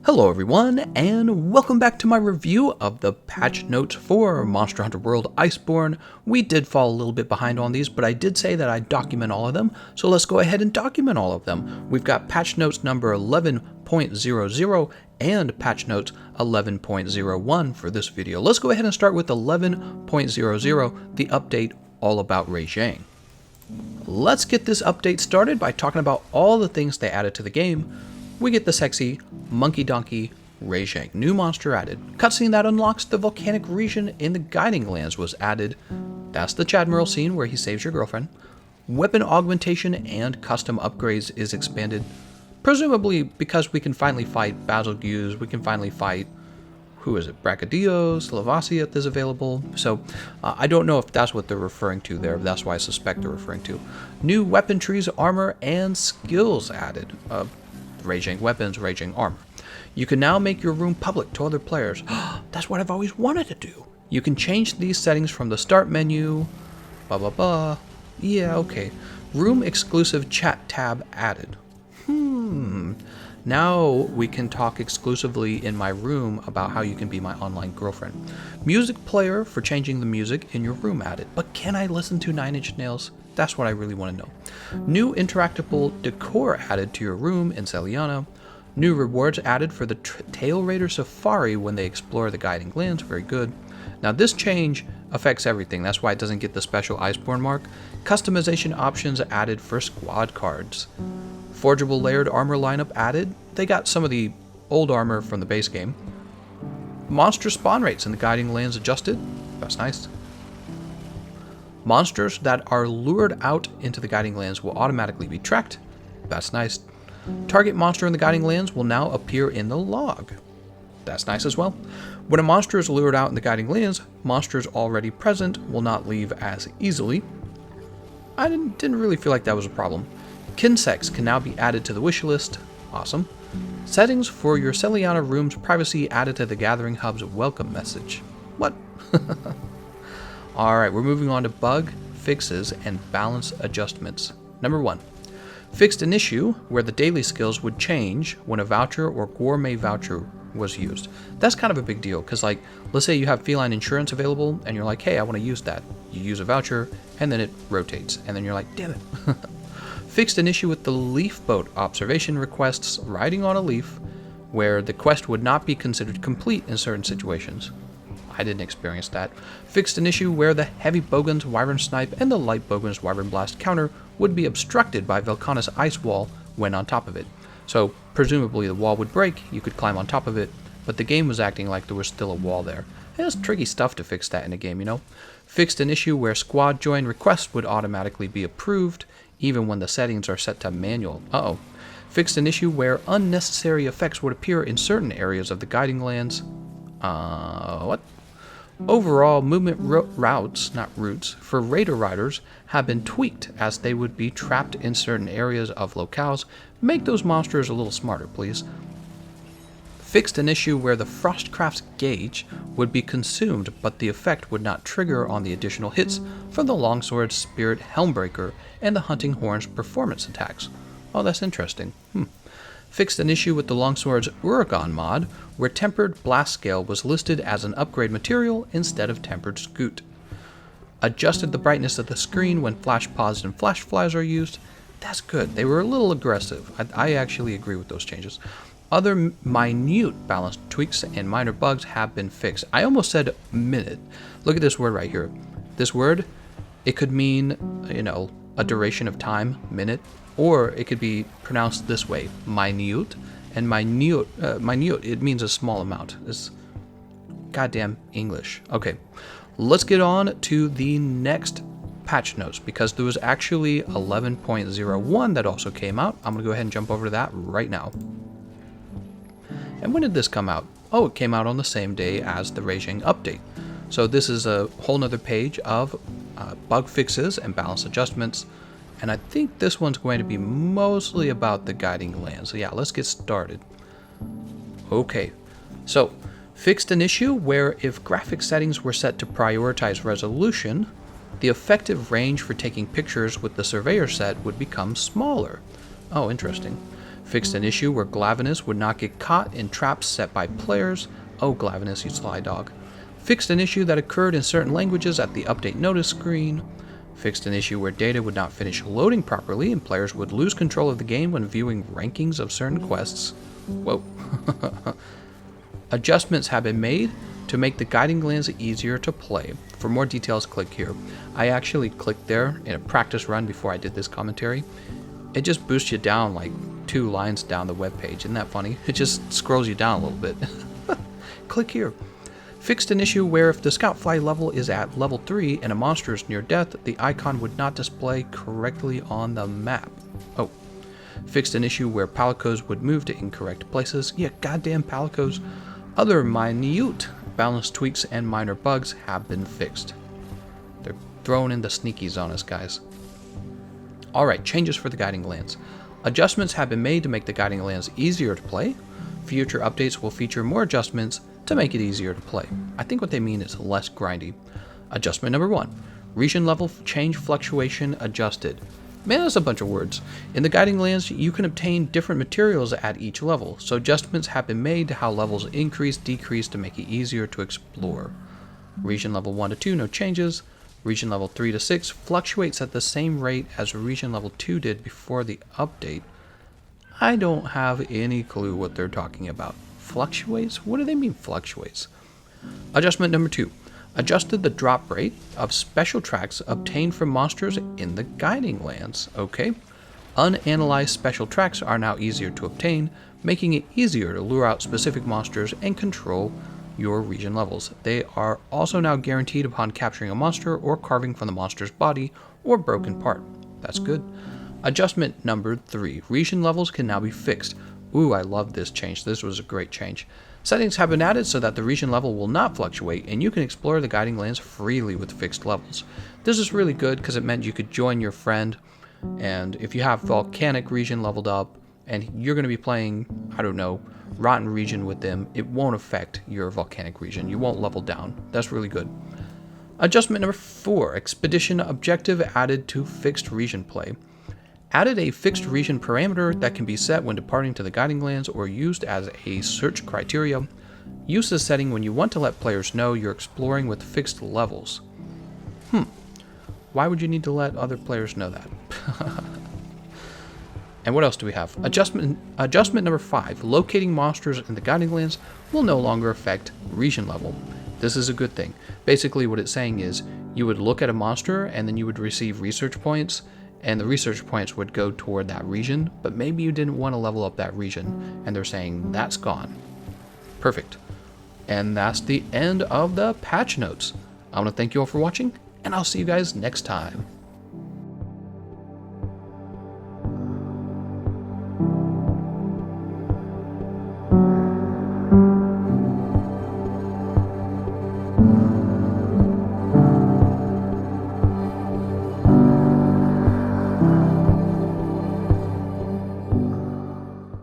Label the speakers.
Speaker 1: Hello everyone, and welcome back to my review of the patch notes for Monster Hunter World Iceborne. We did fall a little bit behind on these, but I did say that I'd document all of them, so let's go ahead and document all of them. We've got patch notes number 11.00 and patch notes 11.01 for this video. Let's go ahead and start with 11.00, the update all about Rajang. Let's get this update started by talking about all the things they added to the game. We get the sexy Monkey Donkey Rajang, new monster added. Cutscene that unlocks the volcanic region in the Guiding Lands was added. That's the Chadmiral scene where he saves your girlfriend. Weapon augmentation and custom upgrades is expanded, presumably because we can finally fight Basilgeuse, we can finally fight, who is it, Brachydios, Lavaciath is available. So I don't know if that's what they're referring to there, but that's why I suspect they're referring to. New weapon trees, armor, and skills added. Rajang weapons, Rajang armor. You can now make your room public to other players. That's what I've always wanted to do. You can change these settings from the start menu. Yeah, okay. Room exclusive chat tab added. Now we can talk exclusively in my room about how you can be my online girlfriend. Music player for changing the music in your room added. But can I listen to Nine Inch Nails? That's what I really want to know. New interactable decor added to your room in Celiana. New rewards added for the Tail Raider Safari when they explore the Guiding Lands. Very good. Now this change affects everything. That's why it doesn't get the special Iceborne mark. Customization options added for squad cards. Forgeable layered armor lineup added. They got some of the old armor from the base game. Monster spawn rates in the Guiding Lands adjusted. That's nice. Monsters that are lured out into the Guiding Lands will automatically be tracked. That's nice. Target monster in the Guiding Lands will now appear in the log. That's nice as well. When a monster is lured out in the Guiding Lands, monsters already present will not leave as easily. I didn't really feel like that was a problem. Kinsects can now be added to the wish list. Awesome. Settings for your Celiana room's privacy added to the Gathering Hub's welcome message. What? Alright, we're moving on to bug fixes and balance adjustments. Number 1. Fixed an issue where the daily skills would change when a voucher or gourmet voucher was used. That's kind of a big deal because, like, let's say you have feline insurance available and you're like, hey, I want to use that. You use a voucher and then it rotates and then you're like, damn it. Fixed an issue with the leaf boat observation requests riding on a leaf where the quest would not be considered complete in certain situations. I didn't experience that. Fixed an issue where the heavy bogans Wyvern Snipe and the light bogans Wyvern Blast counter would be obstructed by Velkhana's ice wall when on top of it. So presumably the wall would break, you could climb on top of it, but the game was acting like there was still a wall there. And it's tricky stuff to fix that in a game, you know? Fixed an issue where squad join requests would automatically be approved, even when the settings are set to manual. Fixed an issue where unnecessary effects would appear in certain areas of the Guiding Lands. What? Overall, movement routes, not routes, for Raider Riders have been tweaked as they would be trapped in certain areas of locales. Make those monsters a little smarter, please. Fixed an issue where the Frostcraft's gauge would be consumed, but the effect would not trigger on the additional hits from the Longsword's Spirit Helmbreaker and the Hunting Horn's performance attacks. Oh, that's interesting. Fixed an issue with the Longsword's Uragon mod, where Tempered Blast Scale was listed as an upgrade material instead of Tempered Scoot. Adjusted the brightness of the screen when Flash Pods and Flash Flies are used. That's good. They were a little aggressive. I actually agree with those changes. Other minute balance tweaks and minor bugs have been fixed. I almost said minute. Look at this word right here. This word, it could mean, a duration of time, minute, or it could be pronounced this way, minute. And minute, it means a small amount. It's goddamn English. Okay, let's get on to the next patch notes because there was actually 11.01 that also came out. I'm going to go ahead and jump over to that right now. And when did this come out? Oh, it came out on the same day as the Rajang update. So this is a whole nother page of bug fixes and balance adjustments. And I think this one's going to be mostly about the Guiding Lands. So yeah, let's get started. Okay, so fixed an issue where if graphic settings were set to prioritize resolution, the effective range for taking pictures with the surveyor set would become smaller. Oh, interesting. Fixed an issue where Glavenus would not get caught in traps set by players. Oh, Glavenus, you sly dog. Fixed an issue that occurred in certain languages at the update notice screen. Fixed an issue where data would not finish loading properly and players would lose control of the game when viewing rankings of certain quests. Whoa. Adjustments have been made to make the guiding lands easier to play. For more details, click here. I actually clicked there in a practice run before I did this commentary. It just boosts you down like 2 lines down the web page. Isn't that funny? It just scrolls you down a little bit. Click here. Fixed an issue where if the scout fly level is at level 3 and a monster is near death, the icon would not display correctly on the map. Oh. Fixed an issue where palicos would move to incorrect places. Yeah, goddamn palicos. Other minute balance tweaks and minor bugs have been fixed. They're throwing in the sneakies on us, guys. Alright, changes for the guiding lands. Adjustments have been made to make the guiding lands easier to play. Future updates will feature more adjustments to make it easier to play. I think what they mean is less grindy. Adjustment number 1. Region level change fluctuation adjusted. Man, that's a bunch of words. In the guiding lands, you can obtain different materials at each level, so adjustments have been made to how levels increase, decrease to make it easier to explore. Region level 1 to 2, no changes. Region level 3 to 6 fluctuates at the same rate as region level 2 did before the update. I don't have any clue what they're talking about. Fluctuates? What do they mean fluctuates? Adjustment number 2. Adjusted the drop rate of special tracks obtained from monsters in the guiding lands. Okay. Unanalyzed special tracks are now easier to obtain, making it easier to lure out specific monsters and control your region levels. They are also now guaranteed upon capturing a monster or carving from the monster's body or broken part. That's good. Adjustment number 3. Region levels can now be fixed. Ooh, I love this change. This was a great change. Settings have been added so that the region level will not fluctuate, and you can explore the guiding lands freely with fixed levels. This is really good because it meant you could join your friend, and if you have volcanic region leveled up, and you're going to be playing, I don't know, rotten region with them, it won't affect your volcanic region. You won't level down. That's really good. Adjustment number 4. Expedition objective added to fixed region play. Added a fixed region parameter that can be set when departing to the guiding lands or used as a search criteria. Use this setting when you want to let players know you're exploring with fixed levels. Why would you need to let other players know that? And what else do we have? Adjustment number 5. Locating monsters in the guiding lands will no longer affect region level. This is a good thing. Basically what it's saying is you would look at a monster and then you would receive research points, and the research points would go toward that region, but maybe you didn't want to level up that region, and they're saying that's gone. Perfect. And that's the end of the patch notes. I want to thank you all for watching, and I'll see you guys next time.